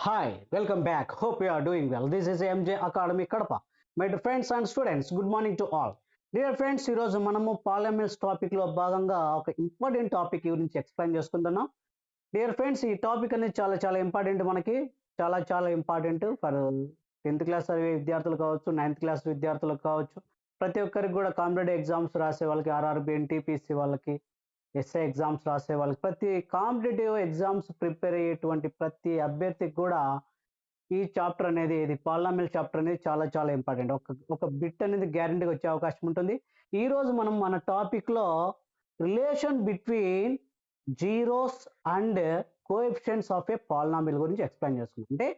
Hi, welcome back. Hope you are doing well. This is MJ Academy Kadapa. My dear friends and students, good morning to all. Dear friends ఈరోజు మనము polymers టాపిక్లో భాగంగా ఒక important topic గురించి explain చేసుకుంటున్నాం. Dear friends ఈ topic అనేది చాలా ఇంపార్టెంట్ మనకి చాలా ఇంపార్టెంట్ ఫర్ 10th క్లాస్ చదివే విద్యార్థులు కావచ్చు, 9th క్లాస్ విద్యార్థులకు కావచ్చు, ప్రతి ఒక్కరికి కూడా కాంపిటేటివ్ ఎగ్జామ్స్ రాసే వాళ్ళకి, ఆర్ఆర్బి, ఎన్టీపీసీ వాళ్ళకి, ఎస్ఐ ఎగ్జామ్స్ రాసే వాళ్ళకి, ప్రతి కాంపిటేటివ్ ఎగ్జామ్స్ ప్రిపేర్ అయ్యేటువంటి ప్రతి అభ్యర్థికి కూడా ఈ చాప్టర్ అనేది, ఇది పాలినామియల్ చాప్టర్ అనేది చాలా ఇంపార్టెంట్. ఒక బిట్ అనేది గ్యారంటీగా వచ్చే అవకాశం ఉంటుంది. ఈ రోజు మనం మన టాపిక్ లో relation between zeros and coefficients of A polynomial గురించి ఎక్స్ప్లెయిన్ చేసుకుందాం. అంటే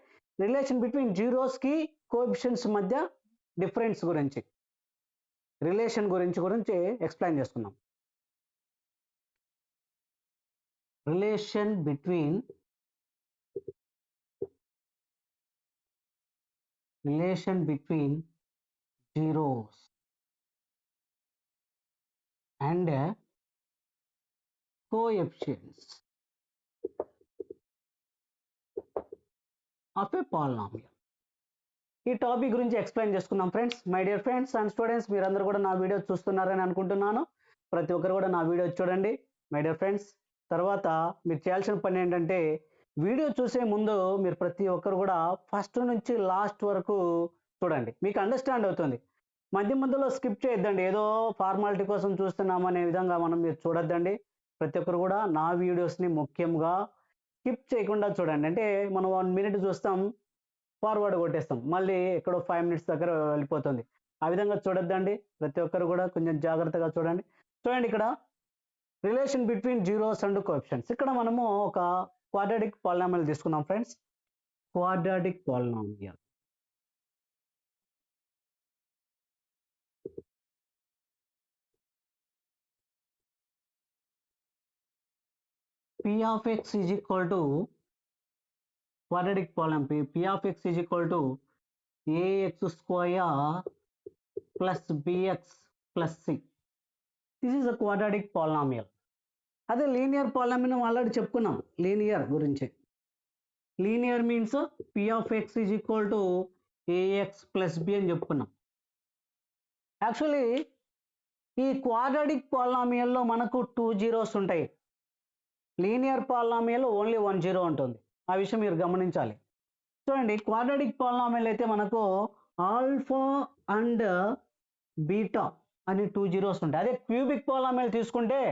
రిలేషన్ బిట్వీన్ జీరోస్ కి కోఎఫిషియెంట్స్ మధ్య డిఫరెన్స్ గురించి, రిలేషన్ గురించి ఎక్స్ప్లెయిన్ చేసుకుందాం. Relation between zeros and coefficients of a polynomial. ఈ టాపిక్ గురించి ఎక్స్ప్లెయిన్ చేసుకుందాం friends. My dear friends and students, మీరందరూ కూడా నా వీడియో చూస్తున్నారని అనుకుంటున్నాను. ప్రతి ఒక్కరు కూడా నా వీడియో చూడండి మై డియర్ ఫ్రెండ్స్. తర్వాత మీరు చేయాల్సిన పని ఏంటంటే, వీడియో చూసే ముందు మీరు ప్రతి ఒక్కరు కూడా ఫస్ట్ నుంచి లాస్ట్ వరకు చూడండి, మీకు అండర్స్టాండ్ అవుతుంది. మధ్యలో స్కిప్ చేయొద్దండి, ఏదో ఫార్మాలిటీ కోసం చూస్తున్నాం అనే విధంగా మీరు చూడొద్దండి. ప్రతి ఒక్కరు కూడా నా వీడియోస్ని ముఖ్యంగా స్కిప్ చేయకుండా చూడండి. అంటే మనం 1 minute చూస్తాం, ఫార్వర్డ్ కొట్టేస్తాం, మళ్ళీ ఎక్కడో 5 minutes దగ్గర వెళ్ళిపోతుంది. ఆ విధంగా చూడొద్దండి. ప్రతి ఒక్కరు కూడా కొంచెం జాగ్రత్తగా చూడండి. చూడండి, ఇక్కడ relation between zeros and coefficients. ఇక్కడ మనము ఒక క్వాడ్రాటిక్ పాలినామియల్ తీసుకుందాం friends. Quadratic polynomial P of x is equal to quadratic polynomial. P of x is equal to ax square plus bx plus c. This is a quadratic polynomial. అదే linear polynomial already చెప్పుకున్నాం. Linear గురించి, linear means P of x is equal to ax plus b అని చెప్పుకున్నాం. Actually ఈ quadratic పాలినామియల్లో మనకు 2 zeros ఉంటాయి. Linear polynomial only 1 zero ఉంటుంది. ఆ విషయం మీరు గమనించాలి. చూడండి, క్వాడ్రాటిక్ పాలినామియల్ అయితే మనకు ఆల్ఫా అండ్ బీటా అని 2 జీరోస్ ఉంటాయి. అదే క్యూబిక్ పాలినామియల్ తీసుకుంటే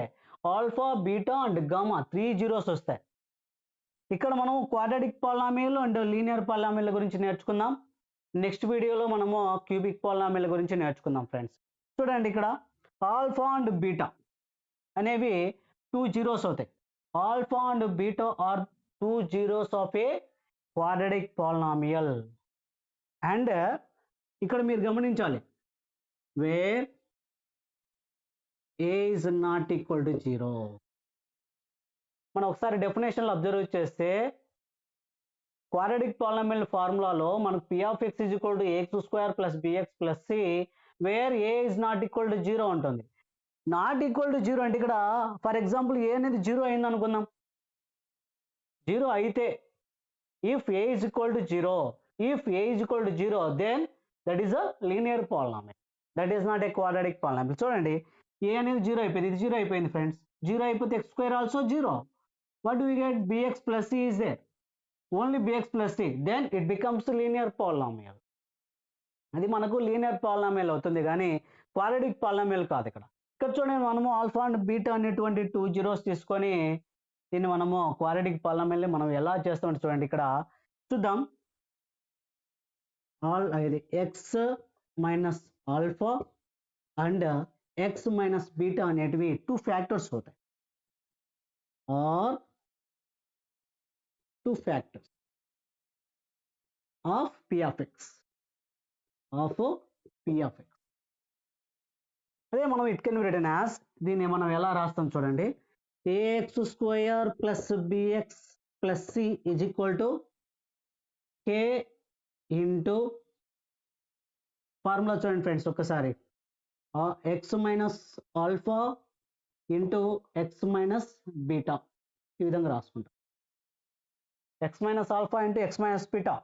alpha, beta and gamma 3 zeros వస్తాయి. ఇక్కడ మనం quadratic polynomial and linear polynomial గురించి నేర్చుకుందాం. నెక్స్ట్ వీడియోలో మనము క్యూబిక్ పాలినామియల్ గురించి నేర్చుకుందాం ఫ్రెండ్స్. చూడండి, ఇక్కడ ఆల్ఫా అండ్ బీటా అనేవి 2 జీరోస్ అవుతాయి. Alpha and beta are 2 zeros of a quadratic polynomial. అండ్ ఇక్కడ మీరు గమనించాలి, where a is not equal to 0. మనం ఒకసారి డెఫినేషన్లో అబ్జర్వ్ చేస్తే, క్వాడ్రాటిక్ పాలినామియల్ ఫార్ములాలో మనకు P of x is equal to ax square plus bx plus c, where a is not equal to 0 ఉంటుంది. నాట్ ఈక్వల్ టు 0 అంటే ఇక్కడ ఫర్ ఎగ్జాంపుల్ a అనేది 0 అయింది అనుకుందాం. 0 అయితే if a is equal to 0, then that is a linear polynomial. That is not a quadratic polynomial. చూడండి, a అనేది 0 అయిపోయింది, ఇది 0 అయిపోయింది ఫ్రెండ్స్. 0 అయిపోతే x square also 0. What do we get? bx plus c is there. Only bx plus c. Then it becomes a linear polynomial. అది మనకు linear polynomial అవుతుంది, కానీ క్వాడ్రాటిక్ పాలినామియల్ కాదు. ఇక్కడ చూడండి, మనము ఆల్ఫా అండ్ బీటా అనేటువంటి 2 జీరోస్ తీసుకొని దీన్ని మనము క్వాడ్రాటిక్ పాలినామియల్ మనం ఎలా చేస్తామంటే, చూడండి ఇక్కడ చూద్దాం. ఇది x minus alpha and x minus beta అనేటివి 2 ఫ్యాక్టర్స్ అవుతాయి, or 2 factors of P of x. అదే మనం it can be written as, దీన్ని మనం ఎలా రాస్తాం చూడండి, ax square plus bx plus c is equal to k into formula చూడండి ఫ్రెండ్స్ ఒక్కసారి, x minus alpha into x minus beta, ఈ విధంగా రాసుకుంటాం. X minus alpha into x minus beta.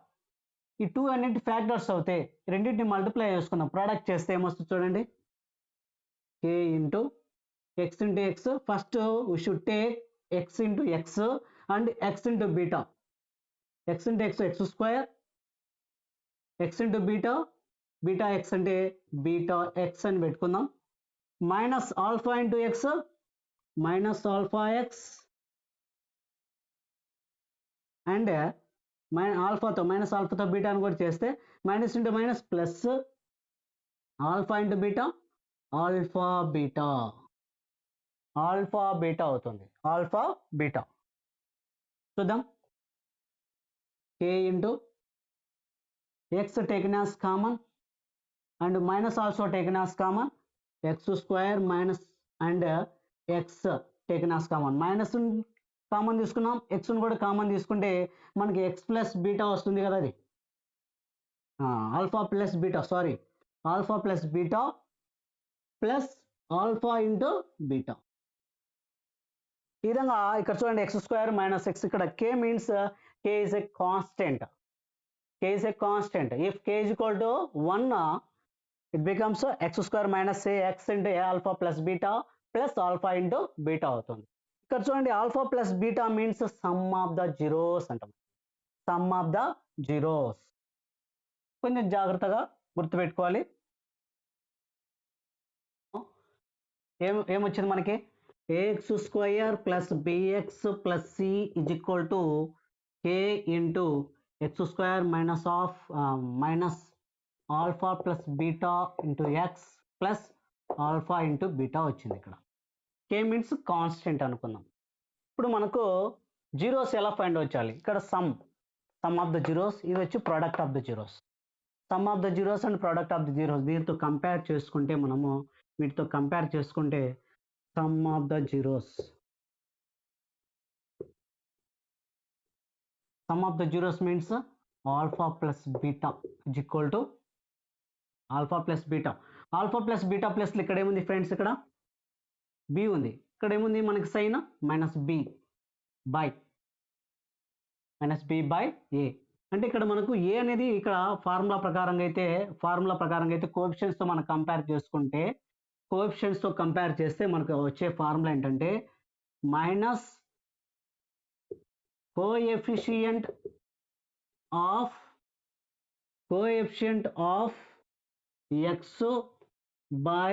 ఈ 2 అన్నింటి ఫ్యాక్టర్స్ అవుతాయి, రెండింటిని మల్టిప్లై చేసుకుందాం. ప్రోడక్ట్ చేస్తే ఏమొస్తుంది చూడండి, k into x into x. First we should take x into x and x into beta. X into x x square, x into beta, beta x అంటే beta x అని పెట్టుకుందాం. Minus alpha into x minus alpha x and ఆల్ఫాతో minus ఆల్ఫాతో బీటాను కూడా చేస్తే minus into minus plus alpha into beta alpha beta. Alpha beta అవుతుంది, alpha beta. చూద్దాం, k into x taken as common and minus also taken as common, X square minus and X taken as common. Minus common తీసుకున్నాం, ఎక్స్ను కూడా common తీసుకుంటే మనకి X plus beta వస్తుంది కదా, అది alpha plus beta, sorry alpha plus beta plus alpha into beta. ఈ విధంగా ఇక్కడ చూడండి, ఎక్స్ స్క్వేర్ మైనస్ ఎక్స్. ఇక్కడ k means k is a constant. k is a constant. If k is equal to 1, it becomes x square minus x into a alpha plus beta plus alpha into beta అవుతుంది. ఇక్కడ చూడండి, alpha plus beta means sum of the zeros అంటాం, sum of the zeros. కొంచెం జాగ్రత్తగా గుర్తుపెట్టుకోవాలి. ఏమొచ్చింది మనకి, ax square plus bx plus c is equal to k into x square minus alpha plus beta into x plus alpha into beta వచ్చింది. ఇక్కడ కే means constant అనుకుందాం. ఇప్పుడు మనకు జీరోస్ ఎలా ఫైండ్ అవుట్ చేయాలి, ఇక్కడ సమ్ ఆఫ్ ద జీరోస్, ఇది వచ్చి product of the zeros. Some of the zeros and product of the zeros, దీంతో కంపేర్ చేసుకుంటే మనము వీటితో కంపేర్ చేసుకుంటే some of the zeros, some of the zeros means alpha plus beta is equal to alpha plus beta. Alpha plus beta plus ఇక్కడ ఏముంది friends, ఇక్కడ B ఉంది. ఇక్కడ ఏముంది మనకి సైన్ మైనస్ బి బై ఏ. అంటే ఇక్కడ మనకు ఏ అనేది ఇక్కడ ఫార్ములా ప్రకారంగా అయితే కోఎఫిషియెంట్స్ తో మనం కంపేర్ చేసుకుంటే, కోఎఫిషియెంట్స్ తో కంపేర్ చేస్తే మనకు వచ్చే ఫార్ములా ఏంటంటే minus coefficient of x by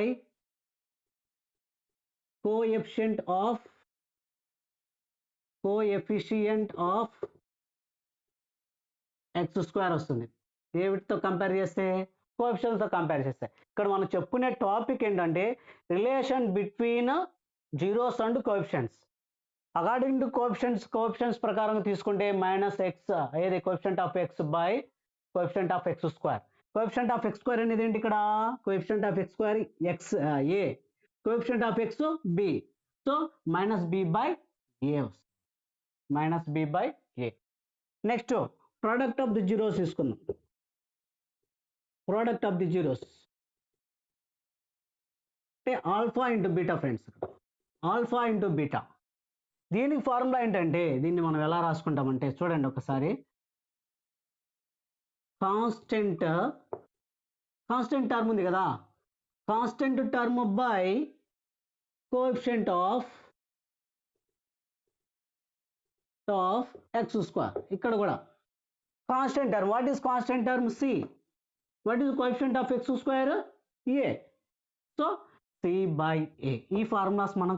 coefficient of x square వస్తుంది. ఏ వీటితో కంపేర్ చేస్తే, కోఎఫిషియెంట్స్తో కంపేర్ చేస్తే. ఇక్కడ మనం చెప్పుకునే టాపిక్ ఏంటంటే relation between zeros and coefficients. According to coefficients ప్రకారం తీసుకుంటే మైనస్ ఎక్స్ ఏది coefficient of x by coefficient of x square. Coefficient of x square అనేది ఏంటి, ఇక్కడ coefficient of x square x a, coefficient of x b, so minus b by a, minus b by a. Next product of the zeros తీసుకుందాం. Product of the zeros అంటే alpha into beta friends, alpha into beta. దీనికి formula ఏంటంటే, దీన్ని మనం ఎలా రాసుకుంటామంటే చూడండి ఒకసారి, constant term ఉంది కదా, constant term by coefficient of x square. ఇక్కడ కూడా constant term, what is constant term c, what is coefficient of x square a, so c by a. ఈ ఫార్ములాస్ మనం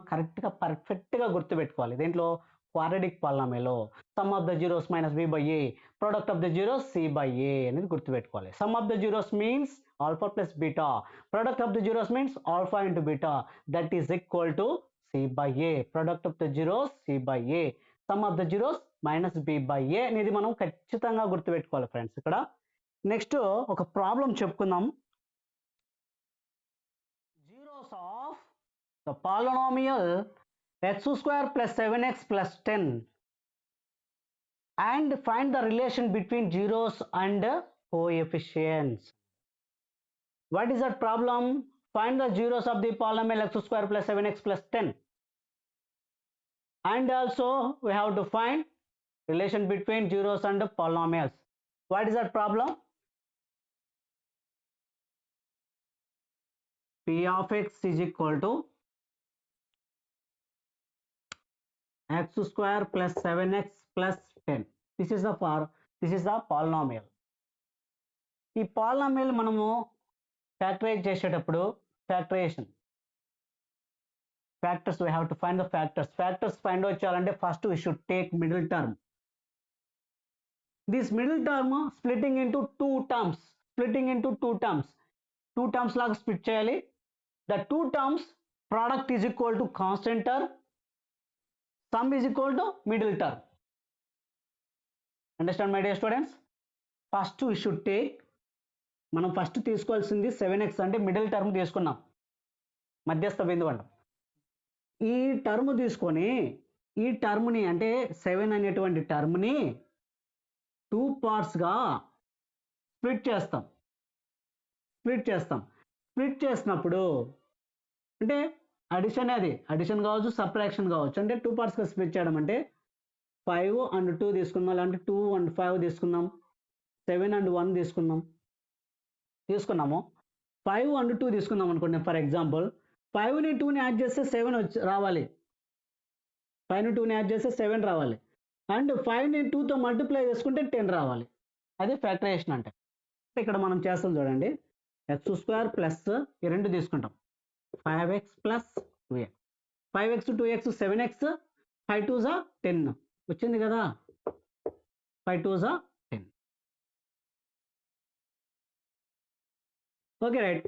పర్ఫెక్ట్గా గుర్తుపెట్టుకోవాలి. దీంట్లో క్వాడ్రాటిక్ పాలినామియల్లో sum of the zeros minus b by a, product of the zeros c by a అనేది గుర్తుపెట్టుకోవాలి. Sum of the zeros means alpha plus beta, product of the zeros means alpha into beta, that is equal to c by a. Product of the zeros c by a, sum of the zeros minus b by a అనేది మనం ఖచ్చితంగా గుర్తుపెట్టుకోవాలి friends. ఇక్కడ next ఒక problem చెప్పుకుందాం. Zeros of the polynomial x square plus 7x plus 10 and find the relation between zeros and coefficients. What is that problem? Find the zeros of the polynomial x square plus 7x plus 10, and also we have to find relation between zeros and polynomials. What is that problem? P of x is equal to x square plus 7x plus 10. This is the polynomial. ఈ polynomial మనము factorize చేసేటప్పుడు factorization factors, we have to find the factors find out చేయాలంటే first we should take middle term. This middle term splitting into two terms లాగా split చేయాలి. The two terms product is equal to constant term, sum is equal to middle term. Understand my dear students? First we should take, మనం first తీసుకోవాల్సింది 7x అంటే middle term తీసుకున్నాం, మధ్యస్థ బిందువు అంటాం. ఈ టర్మ్ తీసుకొని ఈ టర్మ్ని అంటే 7 అనేటువంటి టర్మ్ని 2 పార్ట్స్గా స్ప్లిట్ చేస్తాం. స్ప్లిట్ చేసినప్పుడు అంటే అడిషన్ కావచ్చు, సబ్ట్రాక్షన్ కావచ్చు. అంటే 2 పార్ట్స్గా స్ప్లిట్ చేయడం అంటే 5 and 2 తీసుకున్నాం, లేదంటే 2 and 5 తీసుకున్నాం, 7 and 1 తీసుకున్నాము. 5 and 2 తీసుకున్నాం అనుకోండి. ఫర్ ఎగ్జాంపుల్ 5ని 2ని యాడ్ చేస్తే 7 రావాలి, 5ని 2ని యాడ్ చేస్తే 7 రావాలి, అండ్ 5ని 2తో మల్టిప్లై చేసుకుంటే 10 రావాలి. అది ఫ్యాక్టరైజేషన్ అంటే. ఇక్కడ మనం చేస్తాం చూడండి, ఎక్స్ స్క్వేర్ ప్లస్ ఈ రెండు తీసుకుంటాం, 5x plus 2x, 5x 2x 7x, 5 2s 10 వచ్చింది కదా, 5 2s 10. Okay right.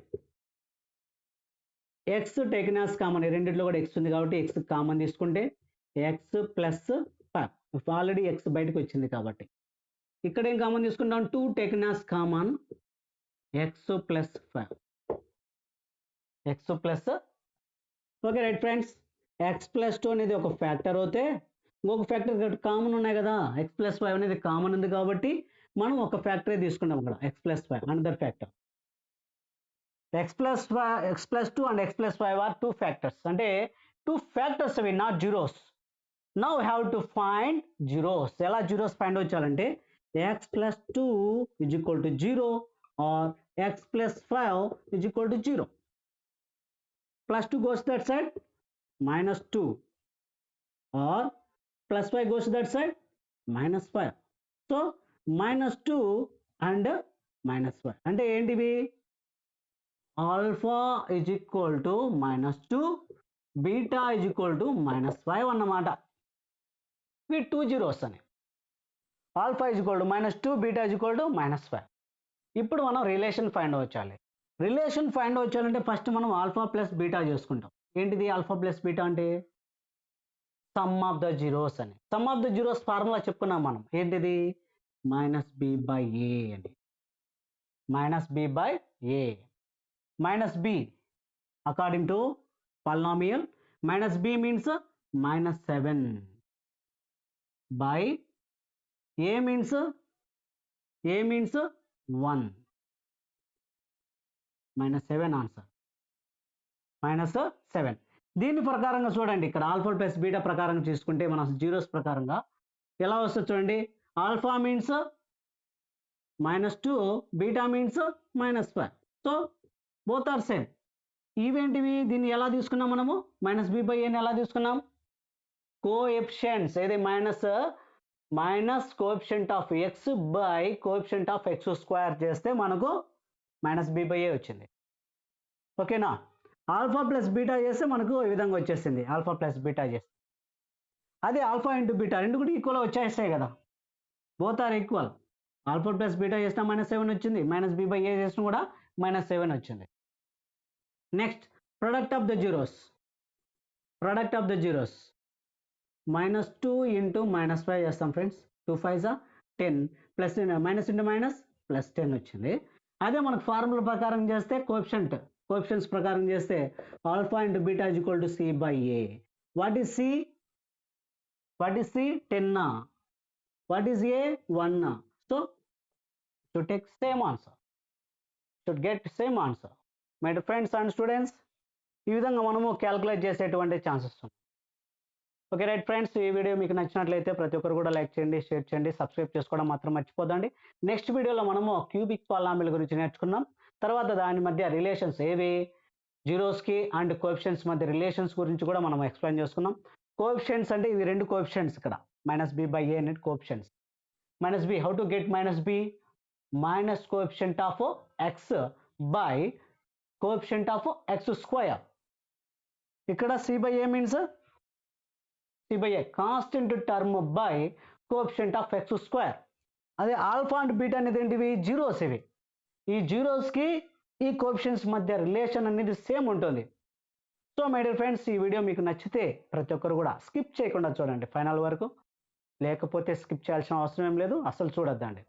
X taken as common, రెండిట్లో కూడా ఎక్స్ ఉంది కాబట్టి ఎక్స్ కామన్ తీసుకుంటే ఎక్స్ ప్లస్ 5, ఆల్రెడీ ఎక్స్ బయటకు వచ్చింది కాబట్టి ఇక్కడ ఏం కామన్ తీసుకుంటాం, 2 taken as common, x plus 5, x plus. Okay right friends, x plus 2 అనేది ఒక ఫ్యాక్టర్ అవుతే ఇంకొక ఫ్యాక్టర్ కామన్ ఉన్నాయి కదా, ఎక్స్ ప్లస్ 5 అనేది కామన్ ఉంది కాబట్టి మనం ఒక ఫ్యాక్టరే తీసుకుంటాం ఇక్కడ, X plus 5 another factor. x plus 2 and x plus 5 are two factors. అంటే 2 factors అవి, not zeros. Now we have to find zeros. ఎలా zeros find out చేయాలంటే x plus 2 is equal to 0 or x plus 5 is equal to 0. Plus 2 goes to that side, minus 2, or plus 5 goes to that side, minus 5. So minus 2 and minus 5 అంటే ఏంటివి, alpha is equal to -2, beta is equal to -5 అన్నమాట. ఇవి 2 zeros అని. Alpha is equal to -2, beta is equal to -5. ఇప్పుడు మనం relation find out చేయాలి. Relation find out చేయాలంటే first మనం ఆల్ఫా ప్లస్ బీటా చేసుకుంటాం. ఏంటిది ఆల్ఫా ప్లస్ బీటా అంటే సమ్ ఆఫ్ ద జీరోస్ అని. Some of the zeros formula చెప్పుకున్నాం మనం, ఏంటిది -b/a అని, -b/a. minus b according to polynomial, minus b means -7 by a means 1, -7 answer, -7. దీని ప్రకారంగా చూడండి, ఇక్కడ ఆల్ఫా ప్లస్ బీటా ప్రకారంగా తీసుకుంటే మన జీరోస్ ప్రకారంగా ఎలా వస్తుంది చూడండి, alpha means -2, beta means -5. So both are same. ఇవేంటివి, దీన్ని ఎలా తీసుకున్నాం మనము, -b/a ఎలా తీసుకున్నాం, కోఎఫిషియంట్స్, ఏది minus coefficient of x by coefficient of x square చేస్తే మనకు -b/a వచ్చింది. ఓకేనా. ఆల్ఫా ప్లస్ బీటా చేస్తే మనకు ఈ విధంగా వచ్చేసింది, ఆల్ఫా ప్లస్ బీటా చేస్తే. అదే ఆల్ఫా ఇంటూ బీటా రెండు కూడా ఈక్వల్ వచ్చేస్తాయి కదా, both are equal. Alpha plus beta చేసినా -7 వచ్చింది, -b/a చేసినా కూడా -7 వచ్చింది. Next product of the zeros, -2 into -5 చేస్తాం friends, 2 5s 10, plus minus into minus plus 10 వచ్చింది. అదే మనకు ఫార్ములా ప్రకారం చేస్తే కోఎఫిషియంట్స్ ప్రకారం చేస్తే alpha into beta is equal to c/a. What is c? 10. What is a? 1. So to take same answer, should get same answer. My dear friends and students, ఈ విధంగా మనము క్యాలిక్యులేట్ చేసేటువంటి ఛాన్సెస్ ఉన్నాయి. Okay right friends, ఈ video మీకు నచ్చినట్లయితే ప్రతి ఒక్కరు కూడా లైక్ చేయండి, షేర్ చేయండి, సబ్స్క్రైబ్ చేసుకోవడం మాత్రం మర్చిపోదండి. నెక్స్ట్ వీడియోలో మనము క్యూబిక్ పాలినామిల్ గురించి నేర్చుకున్నాం. తర్వాత దాని మధ్య రిలేషన్స్ ఏవి, జీరోస్కి అండ్ కోఎఫిషియెంట్స్ మధ్య రిలేషన్స్ గురించి కూడా మనం ఎక్స్ప్లెయిన్ చేసుకున్నాం. కోఎఫిషియెంట్స్ అంటే ఇవి రెండు కోఎఫిషియెంట్స్, ఇక్కడ -b/a అనేది coefficients. -b, how to get -b? Minus coefficient of x by coefficient of x square. ఇక్కడ c/a means c/a constant term by coefficient of x square. అదే ఆల్ఫా అండ్ బీటా అనేది ఏంటివి, zeros. ఇవి ఈ జీరోస్కి ఈ coefficients మధ్య relation అనేది same ఉంటుంది. సో మై డియర్ ఫ్రెండ్స్, ఈ వీడియో మీకు నచ్చితే ప్రతి ఒక్కరు కూడా స్కిప్ చేయకుండా చూడండి ఫైనల్ వరకు. లేకపోతే స్కిప్ చేయాల్సిన అవసరం ఏం లేదు, అసలు చూడొద్దండి.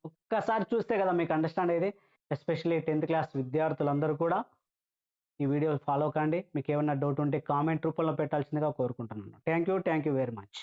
ఒక్కసారి చూస్తే కదా మీకు అండర్స్టాండ్ అయ్యేది. ఎస్పెషల్లీ 10th క్లాస్ విద్యార్థులందరూ కూడా ఈ వీడియో ఫాలో కండి. మీకు ఏమైనా డౌట్ ఉంటే కామెంట్ రూపంలో పెట్టాల్సిందిగా కోరుకుంటున్నాను. Thank you very much.